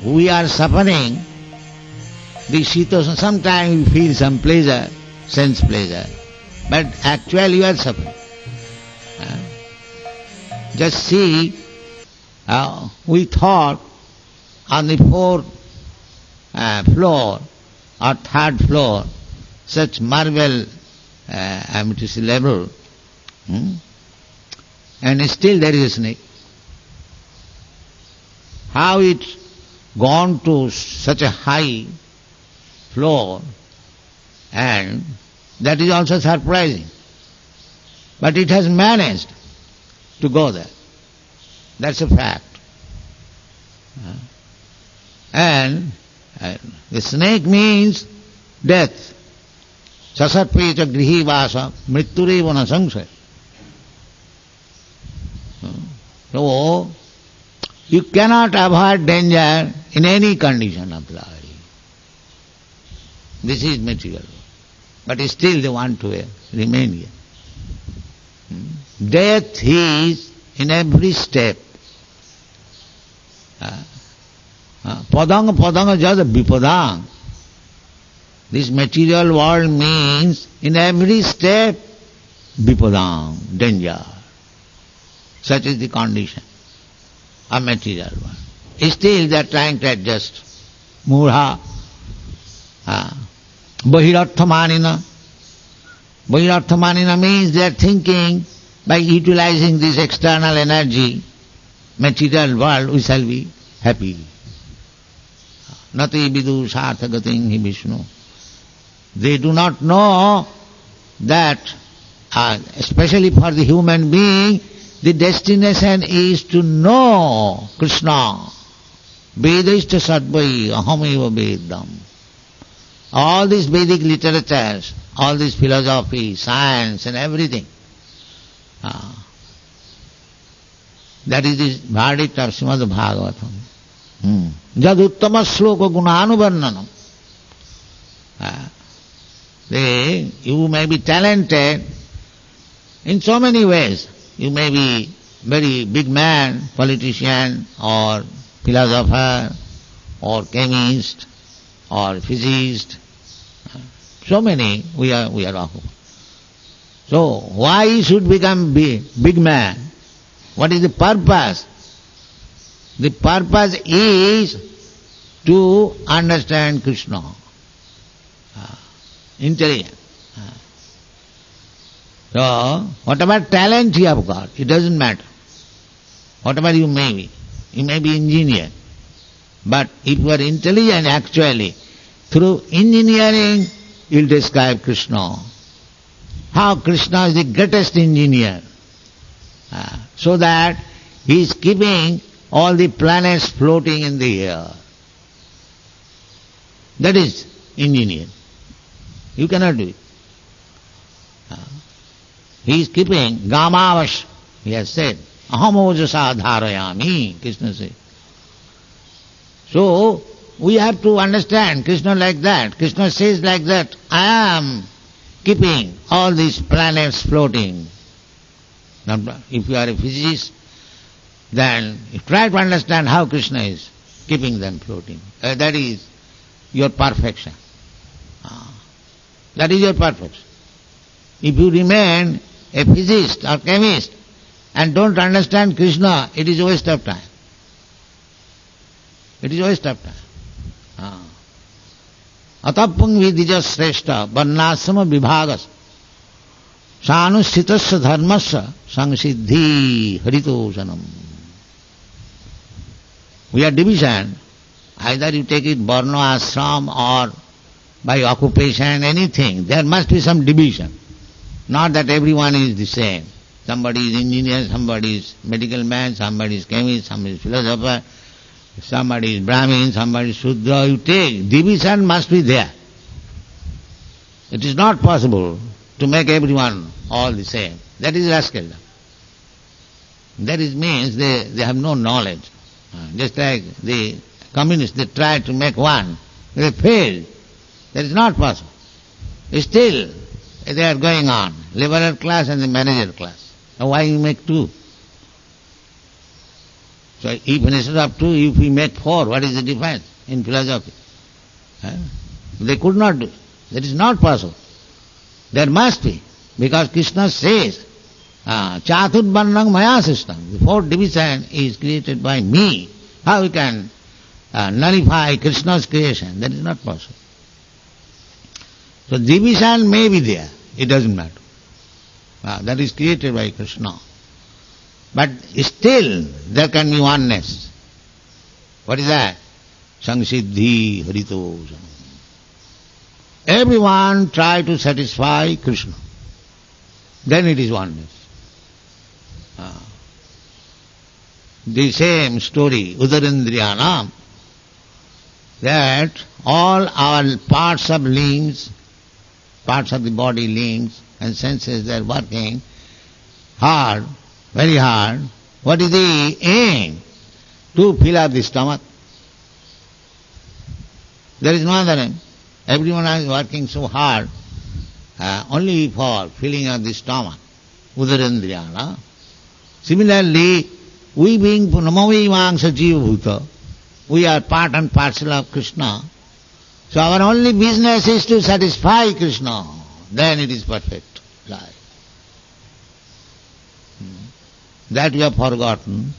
we are suffering, the Shitosna, sometimes we feel some pleasure, sense pleasure, but actually you are suffering. Just see, we thought on the fourth floor or third floor, such marble amityville level, and still there is a snake. How it's gone to such a high floor, and that is also surprising. But it has managed to go there. That's a fact. And the snake means death. Sasarpecha grihi vasa mrittureva na samsaya. So, you cannot avoid danger in any condition of life. This is material. But still they want to remain here. Death is in every step. Padang padang jada vipadang. This material world means in every step vipadang, danger. Such is the condition of material world. Still they are trying to adjust. Murha, bahirarthamanina. Bahirarthamanina means they are thinking by utilizing this external energy, material world, we shall be happy. Nati vidu sarthagating hi Vishnu. They do not know that, especially for the human being, the destination is to know Krishna. Vedaishta sadvai ahameva vedam. All these Vedic literatures, all this philosophy, science and everything, that is the verdict of Srimad Bhagavatam. Jad uttama sloka gunanuvarnanam. You may be talented in so many ways. You may be very big man, politician or philosopher or chemist or physicist. So many we are all. So why you should become big man? What is the purpose? The purpose is to understand Krishna. Intelligent. So, whatever talent you have got, it doesn't matter. Whatever you may be engineer. But if you are intelligent actually, through engineering, you'll describe Krishna. How Krishna is the greatest engineer. So that he is keeping all the planets floating in the air. That is engineering. You cannot do it. He is keeping Gamavash, he has said, Aham ojasa dharayami, Krishna says. So, we have to understand Krishna like that. Krishna says like that, I am keeping all these planets floating. Now, if you are a physicist, then you try to understand how Krishna is keeping them floating. That is your perfection. That is your perfection. If you remain a physicist or chemist and don't understand Krishna, it is a waste of time. It is a waste of time. Atapung vidija sreshta varnasama vibhagas sanusitasya dharmasya samsiddhi haritosanam. We are division. Either you take it varna ashram or by occupation, anything. There must be some division. Not that everyone is the same. Somebody is engineer, somebody is medical man, somebody is chemist, somebody is philosopher, somebody is Brahmin, somebody is Shudra. You take, division must be there. It is not possible to make everyone all the same. That is rascaldom. That is means they have no knowledge. Just like the communists, they try to make one. They failed. That is not possible. Still, they are going on. Liberal class and the manager class. Now why you make two? So if instead of 2, if we make 4, what is the difference in philosophy? They could not do it. That is not possible. There must be, because Krishna says, Chaturvarnam maya sistam. The 4th division is created by me. How we can nullify Krishna's creation? That is not possible. So division may be there, it doesn't matter. That is created by Krishna. But still there can be oneness. What is that? Samsiddhi harito. Everyone try to satisfy Krishna. Then it is oneness. The same story, Udarindriyanam, that all our parts of limbs, parts of the body, limbs and senses, they are working hard, very hard. What is the aim? To fill up the stomach. There is no other aim. Everyone is working so hard only for filling up the stomach. Udarindriyana. Similarly, we being Namavi Mangsa Jiva Bhuta, we are part and parcel of Krishna. So our only business is to satisfy Krishna. Then it is perfect life. That we have forgotten.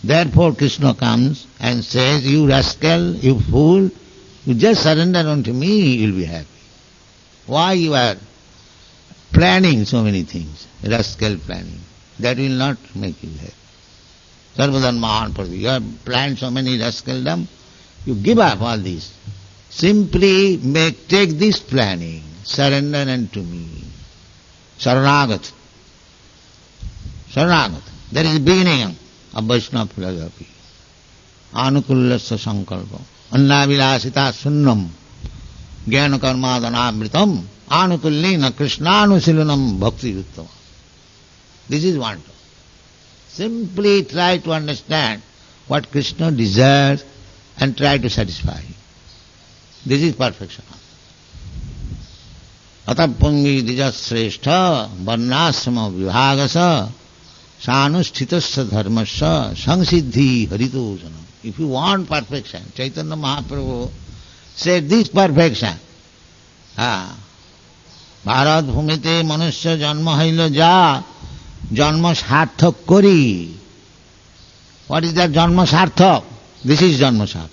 Therefore Krishna comes and says, you rascal, you fool, you just surrender unto me, you will be happy. Why you are planning so many things, rascal planning? That will not make you happy. Sarvadharman Prati. You have planned so many rascaldom, you give up all this. Simply take this planning, surrender unto me. Saranagat. Saranagat. That is the beginning of Vaishnava philosophy. Anukullasya sankalpa. Annavilasita sunnam. Jnana karmadhanamritam. Anukullina krishnanushilanam bhakti yuttama. This is one. Simply try to understand what Krishna desires and try to satisfy him. This is perfection. Atapungi dijasreshta varnasrama vibhagasa sanusthitasya dharmasya samsiddhi harito janam. If you want perfection, Chaitanya Mahaprabhu said this perfection. Bharat bhumite manusya janma haila ja janma sarthak kori. What is that janma sarthak? This is janma sarthak.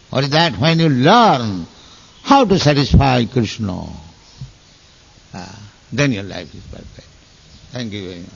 What is that? When you learn how to satisfy Krishna, then your life is perfect. Thank you very much.